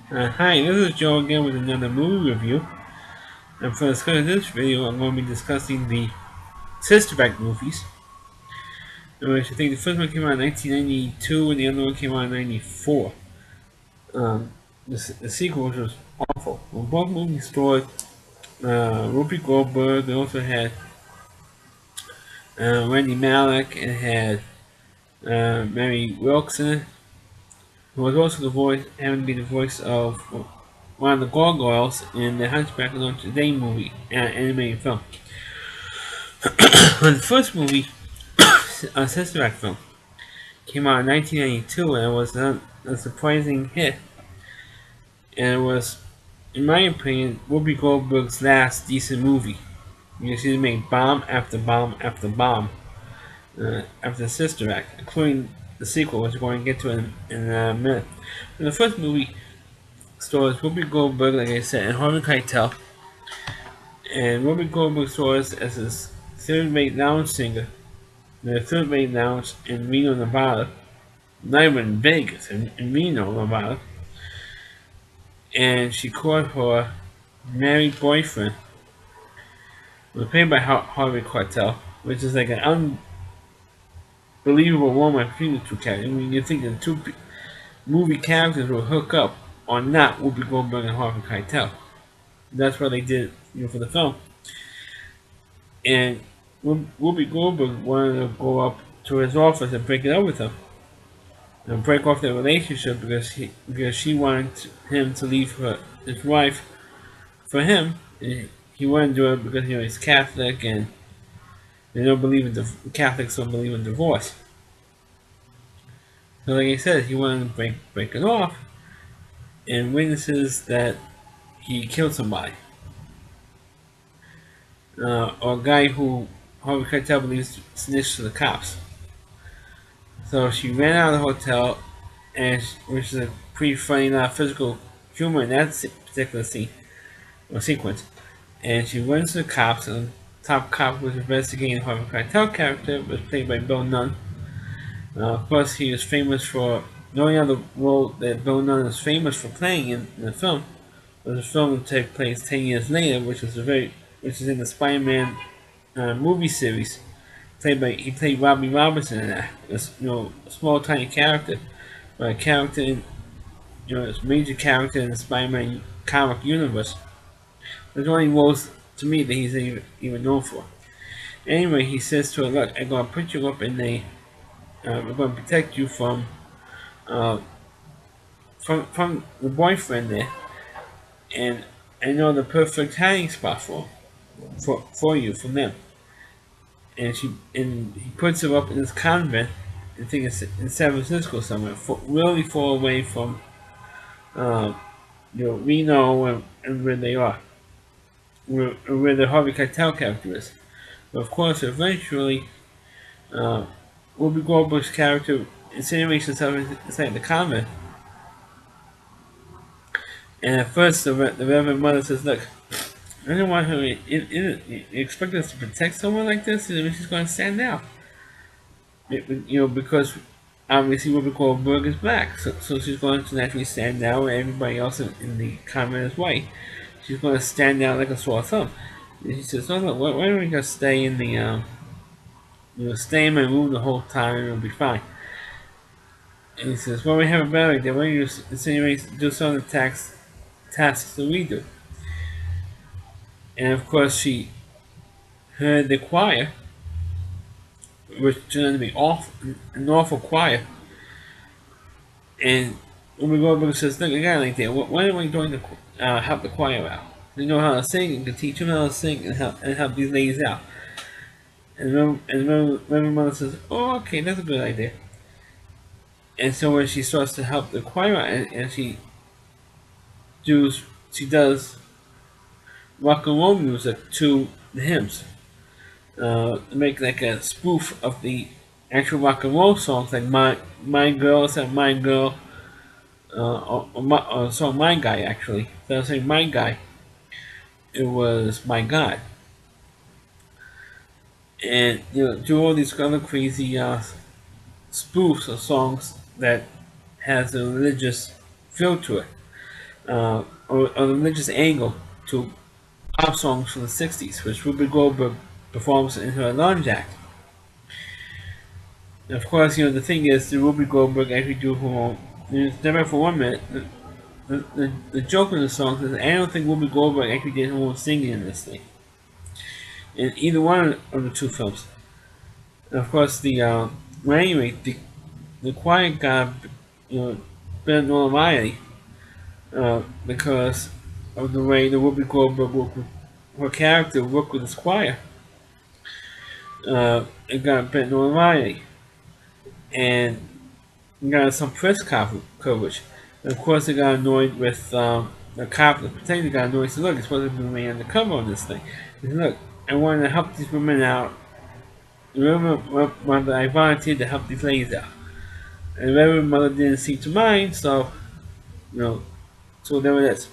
Hi, this is Joe again with another movie review. And for the sake of this video, I'm going to be discussing the Sister Act movies. Which I think the first one came out in 1992 and the other one came out in 94. Um, the sequel was awful. Well, both movies starred Whoopi Goldberg. They also had Randy Malek and had Mary Wilson, who was also the voice, having to be the voice of one of the gargoyles in the Hunchback of Notre Dame movie, animated film. The first movie, a Sister Act film, came out in 1992 and it was a surprising hit. And it was, in my opinion, Whoopi Goldberg's last decent movie. She made bomb after bomb after bomb after Sister Act, including the sequel, which we're going to get to in a minute. But the first movie stars Whoopi Goldberg, like I said, and Harvey Keitel. And Whoopi Goldberg stars as his third-rate lounge singer, the third-rate lounge in Reno, Nevada. Not even in Vegas, in Reno, Nevada. And she caught her married boyfriend, was played by Harvey Keitel, which is like an unbelievable woman between the two characters. I mean, you think the two movie characters will hook up or not Whoopi Goldberg and Harvey Keitel. That's what they did, for the film. And Whoopi Goldberg wanted to go up to his office and break it up with him, and break off their relationship because she wanted him to leave his wife for him. He wouldn't do it because he's Catholic and they don't believe in Catholics don't believe in divorce. So like I said, he wanted to break it off, and witnesses that he killed somebody, or a guy who Harvey Keitel believes snitched to the cops. So she ran out of the hotel, which is a pretty funny, not physical humor in that particular scene or sequence. And she runs to the cops, and the top cop was investigating Harvey Keitel character, was played by Bill Nunn. Of course, he was famous for the only other role that Bill Nunn is famous for playing in the film was a film that took place 10 years later, which is in the Spider-Man movie series. He played Robbie Robertson in that. A small tiny character, but a character in a major character in the Spider-Man comic universe. There's only roles to me that he's even known for. Anyway, he says to her, "Look, I'm gonna put you up in we're gonna protect you uh, from the boyfriend there, and I know the perfect hiding spot for you from them." And he puts her up in this convent. I think it's in San Francisco somewhere, really far away from uh, Reno and where they are, where the Harvey Keitel character is. But of course, eventually, uh, Whoopi Goldberg's character insinuates herself inside the convent. And at first, the Reverend Mother says, "Look, I don't want her. You expect us to protect someone like this? And she's going to stand out, because obviously Whoopi Goldberg is black, so she's going to naturally stand out, and everybody else in the convent is white. She's going to stand out like a sore thumb." And he says, "No, no, why don't we just stay in stay in my room the whole time, and it'll be fine." And he says, "Well, we have a better idea. Why don't you insinuate do some of the tasks that we do?" And of course, she heard the choir, which turned out to be an awful choir. And Whoopi Goldberg says, "Look, a guy like that, why don't we join help the choir out? They know how to sing and can teach them how to sing and help these ladies out." And Reverend Mother says, "Oh, okay, that's a good idea." And so when she starts to help the choir out, and she does rock and roll music to the hymns, make like a spoof of the actual rock and roll songs, like my girl, it's like my girl, or song my guy actually. So I was saying my guy, it was my God, and do all these other crazy spoofs of songs that has a religious feel to it. or a religious angle to pop songs from the 60s, which Whoopi Goldberg performs in her lunge act. And of course, the thing is, the Whoopi Goldberg actually do her own. Never for 1 minute, the joke in the song is I don't think Whoopi Goldberg actually did her own singing in this thing. In either one of the two films. And of course, well, anyway, the choir got, better notoriety because of the way the Whoopi Goldberg worked with her character worked with the choir. It got a bit notoriety and got some press coverage. And of course, they got annoyed with the cop, the protector got annoyed. Said, "Look, it's supposed to be me undercover on this thing." He said, "Look, I wanted to help these women out. Remember, mother, I volunteered to help these ladies out, and the Reverend Mother didn't seem to mind, so you know, so there it is."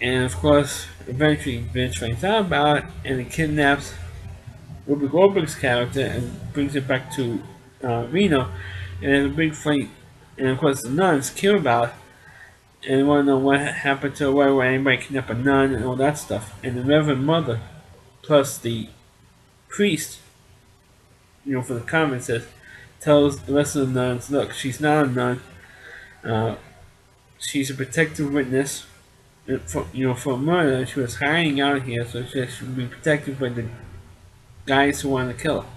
And of course, eventually Vince finds out about it, and he kidnaps Whoopi Goldberg's character and brings it back to Reno, and there's a big fight. And of course, the nuns care about it, and they want to know what happened to her, why would anybody kidnap a nun, and all that stuff. And the Reverend Mother, plus the priest, for the comment says, tells the rest of the nuns, look, she's not a nun. She's a protective witness for murder. She was hiding out here, so she should be protected by the guys who want to kill her.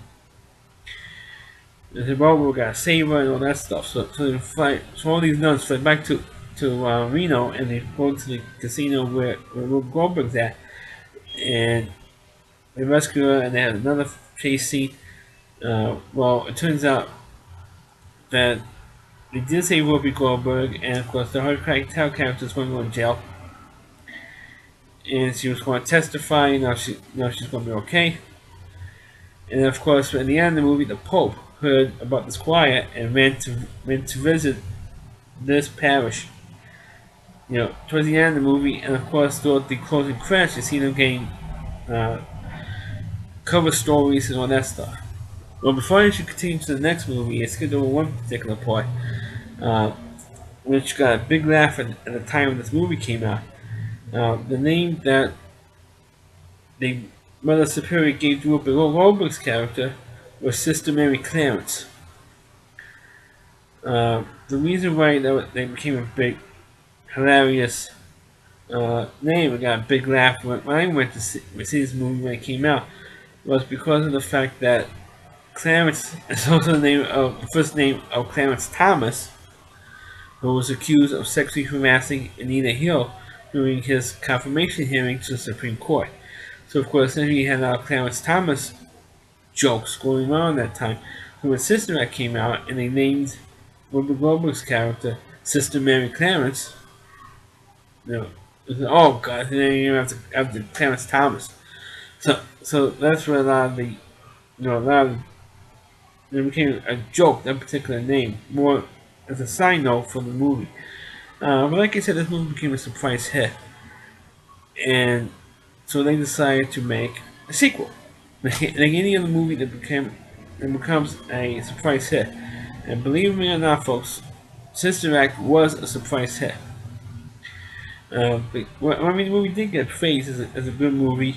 They said, well, we gotta save her and all that stuff. So they fly. So all these nuns fly back to Reno, and they go to the casino where Whoopi Goldberg's at, and they rescue her, and they have another chase scene. Well, it turns out that they did save Whoopi Goldberg, and of course the Hard character is going to go in jail, and she was going to testify. Now she's going to be okay. And of course, at the end of the movie, the Pope heard about this choir and went to visit this parish. Towards the end of the movie, and of course, throughout the closing credits, you see them getting cover stories and all that stuff. Well, before I should continue to the next movie, I skipped over one particular part, which got a big laugh at the time this movie came out. The name that the Mother Superior gave to Whoopi Goldberg's character was Sister Mary Clarence. The reason why they became a big, hilarious name and got a big laugh when I went to see this movie when it came out was because of the fact that Clarence is also the first name of Clarence Thomas, who was accused of sexually harassing Anita Hill during his confirmation hearing to the Supreme Court. So of course, then he had Clarence Thomas jokes going on that time. So when Sister Act came out and they named Whoopi Goldberg's character Sister Mary Clarence, oh god, then you have to Clarence Thomas. So that's where a lot of the, it became a joke, that particular name, more as a side note for the movie. But like I said, this movie became a surprise hit. And so they decided to make a sequel. Like any other movie that becomes a surprise hit. And believe me or not, folks, Sister Act was a surprise hit. The movie did get praised as a good movie.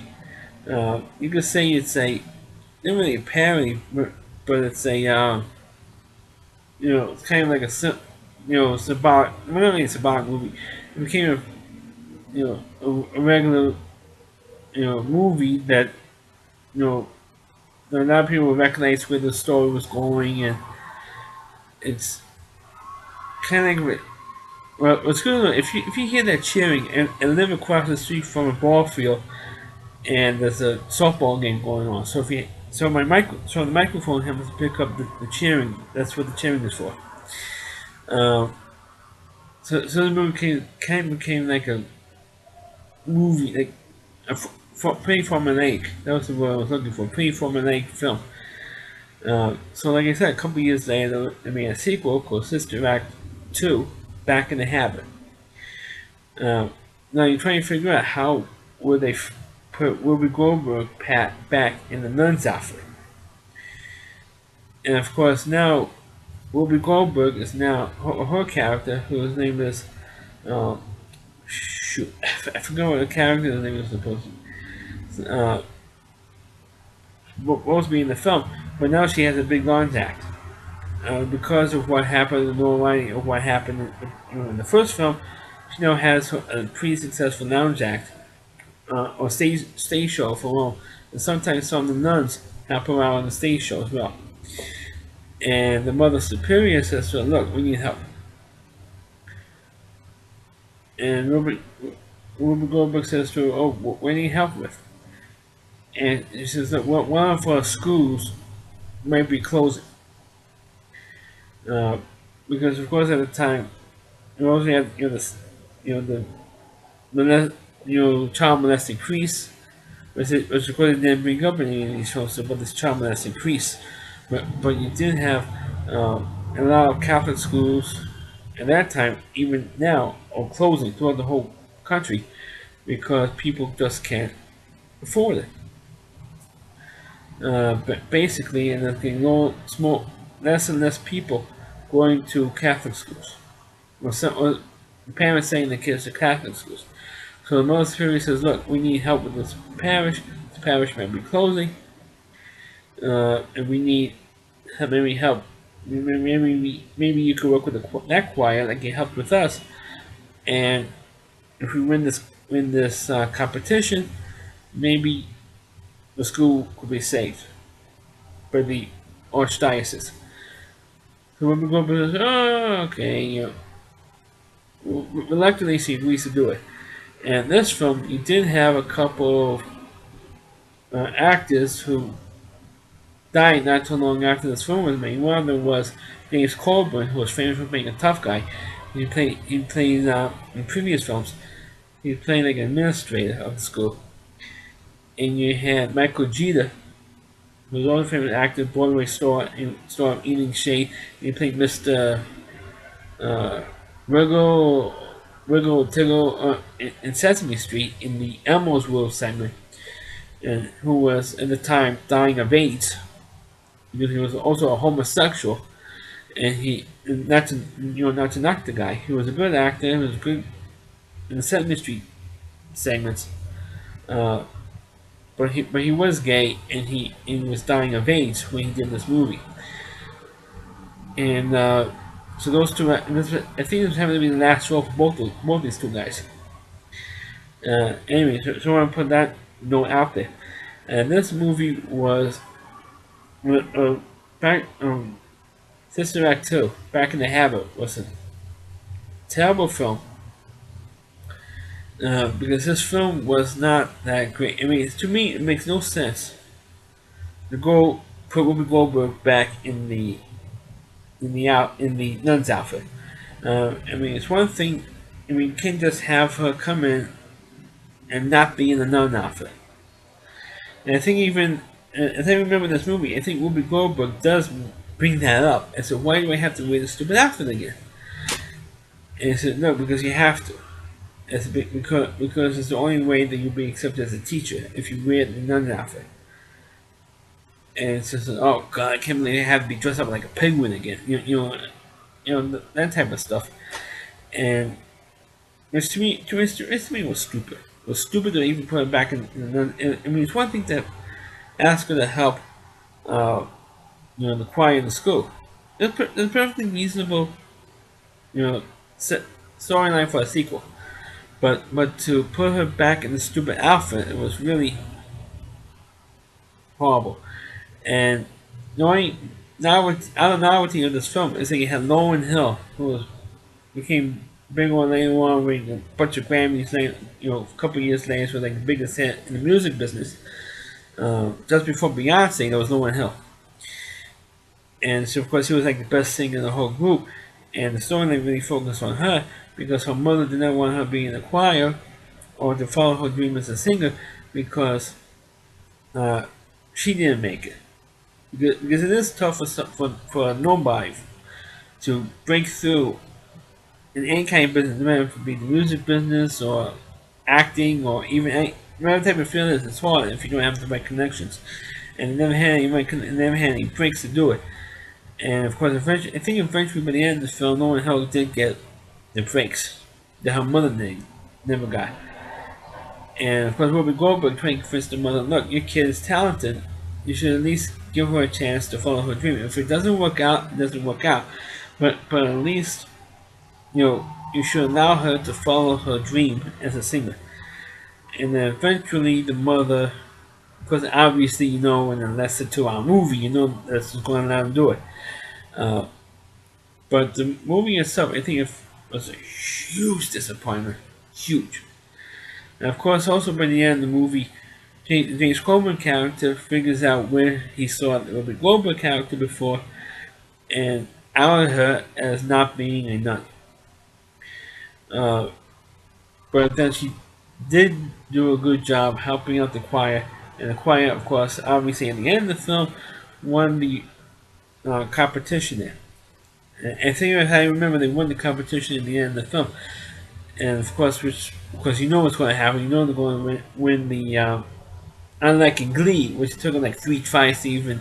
You could say it's not really a parody, but it's a, it's kind of like a, symbolic, not really a symbolic movie. It became a regular, movie that, a lot of people recognize where the story was going, and it's kind of like, well, what's good if you hear that cheering and live across the street from a ball field, and there's a softball game going on. So the microphone happens to pick up the cheering. That's what the cheering is for. So the movie became like a movie, like a pretty formulaic. That was the word I was looking for. Pretty formulaic film. So like I said, a couple years later, they made a sequel called Sister Act 2, Back in the Habit. Now you're trying to figure out how would they put Whoopi Goldberg back in the nun's outfit. And of course now, Whoopi Goldberg is now her character, whose name is Uh, shoot, I forgot what the character's name was supposed to be in the film, but now she has a big lounge act. Because of what happened, the notoriety of what happened in the first film, she now has a pretty successful lounge act or stage show for alone. And sometimes some of the nuns help her out on the stage show as well. And the Mother Superior says to her, "Look, we need help." And Whoopi Goldberg says to her, "Oh, what do you need help with?" And she says that one of our schools might be closing. Uh, because of course at the time you also had the child molesting priests, which of course didn't bring up in any of these shows about this child molesting priests, but you did have a lot of Catholic schools at that time, even now, are closing throughout the whole country because people just can't afford it. But basically, and there's getting less and less people going to Catholic schools. Or the parents saying the kids to Catholic schools. So the Mother Superior says, "Look, we need help with this parish. This parish might be closing, and we need maybe help. Maybe you could work with that choir that can help with us. And if we win this competition, maybe the school could be saved by the archdiocese." So when we go, oh, okay, reluctantly she agrees to do it. And this film, you did have a couple of actors who died not too long after this film was made. One of them was James Coburn, who was famous for being a tough guy. He played in previous films. He played like an administrator of the school. And you had Michael Jeter, who was also a famous actor, Broadway star of Eating Shade. He played Mr. Wiggle, Wiggle Tiggle in Sesame Street in the Elmo's World segment, and who was at the time dying of AIDS because he was also a homosexual. And not to knock the guy, he was a good actor. He was good in the Sesame Street segments, uh, but he was gay, and he was dying of AIDS when he did this movie. And so those two, I think this was having to be the last role for both these two guys. Anyway, so I want to put that note out there. And this movie was back. Sister Act 2, Back in the Habit, was a terrible film because this film was not that great. I mean, to me, it makes no sense to go put Whoopi Goldberg back in the nun's outfit. I mean, it's one thing. I mean, you can't just have her come in and not be in the nun outfit. And I think even as I remember this movie, I think Whoopi Goldberg does bring that up. And so why do I have to wear the stupid outfit again? And he said, no, because you have to. Because it's the only way that you'll be accepted as a teacher if you wear the nun outfit. And it's just, oh god, I can't believe I have to be dressed up like a penguin again. That type of stuff. And it's to me was stupid. It was stupid to even put it back in the nun. I mean, it's one thing to ask her to help, the choir in the school. It's perfectly reasonable, storyline for a sequel. But to put her back in the stupid outfit, it was really horrible. And out of novelty of this film is that you had Lauryn Hill, who became big on later on with a bunch of Grammys, a couple years later, was like the biggest hit in the music business. Just before Beyonce, there was Lauryn Hill. And so, of course, she was like the best singer in the whole group. And the storyline really focused on her because her mother did not want her to be in the choir or to follow her dream as a singer because she didn't make it. Because it is tough for a nobody to break through in any kind of business, no matter if it be the music business or acting or even whatever type of field it is. It's hard if you don't have the right connections. And it never had any breaks to do it. And of course, eventually by the end of the film, Lauren Hill did get the breaks. that her mother never got. And of course, Whoopi Goldberg trying to convince the mother, look, your kid is talented. You should at least give her a chance to follow her dream. If it doesn't work out, it doesn't work out. But at least, you should allow her to follow her dream as a singer. And then eventually the mother, because obviously, in a less than 2 hour movie, that's going to let them do it. Uh, but the movie itself, I think it was a huge disappointment. Huge. And of course, also by the end of the movie, James Coleman character figures out where he saw the Whoopi Goldberg character before and outed her as not being a nun. Uh, but then she did do a good job helping out the choir, and the choir, of course, obviously at the end of the film, won the competition there. And I think if I remember, they won the competition at the end of the film, and of course, because you know what's going to happen, you know they're going to win the. Unlike in Glee, which took like 3 tries to even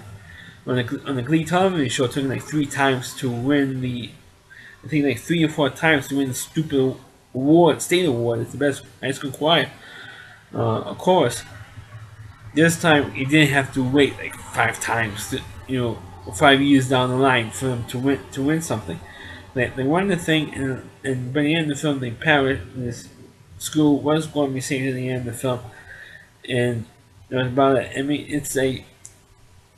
on the Glee television show, it took like 3 times to win the. I think like 3 or 4 times to win the stupid award, state award. It's the best high school choir. Of course, this time he didn't have to wait like 5 times, 5 years down the line for them to win something. They won the thing, and by the end of the film, the parrot this school was going to be saved at the end of the film, and it was about it. I mean, it's a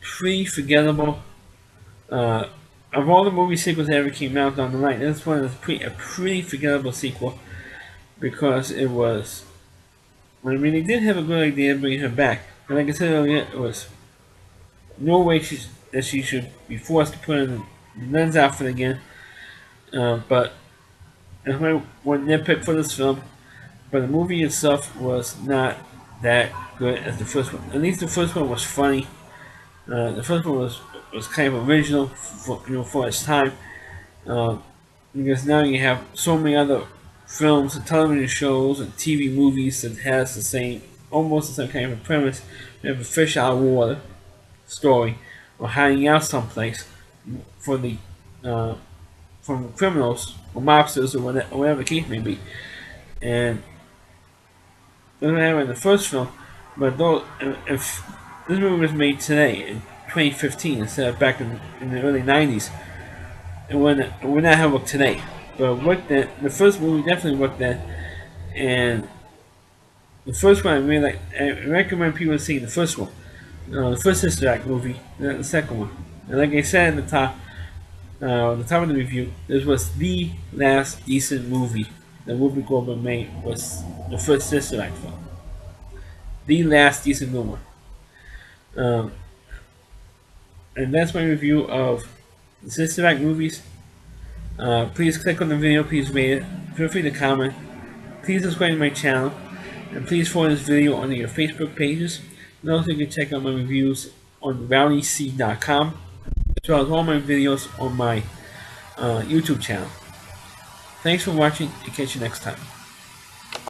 pretty forgettable. Of all the movie sequels that ever came out down the line, this one is a pretty forgettable sequel because it was. I mean, they did have a good idea of bringing her back, but like I said earlier, it was no way that she should be forced to put on the lens outfit again. But that's my one nitpick for this film. But the movie itself was not that good as the first one. At least the first one was funny. The first one was kind of original for its time. Because now you have so many other films and television shows and TV movies that has almost the same kind of a premise. You have a fish out of water story or hiding out someplace for the from criminals or mobsters or whatever the case may be. And doesn't have in the first film, but though if this movie was made today in 2015 instead of back in the early 90s, it would not have worked today. But it worked then. The first movie definitely worked then, and the first one I really like. I recommend people see the first one, the first Sister Act movie, not the second one. And like I said at the top of the review, this was the last decent movie that Whoopi Goldberg made was the first Sister Act film. The last decent one. And that's my review of the Sister Act movies. Please click on the video, please rate it, feel free to comment, please subscribe to my channel, and please follow this video on your Facebook pages. And also you can check out my reviews on rowdyc.com, as well as all my videos on my YouTube channel. Thanks for watching, and catch you next time.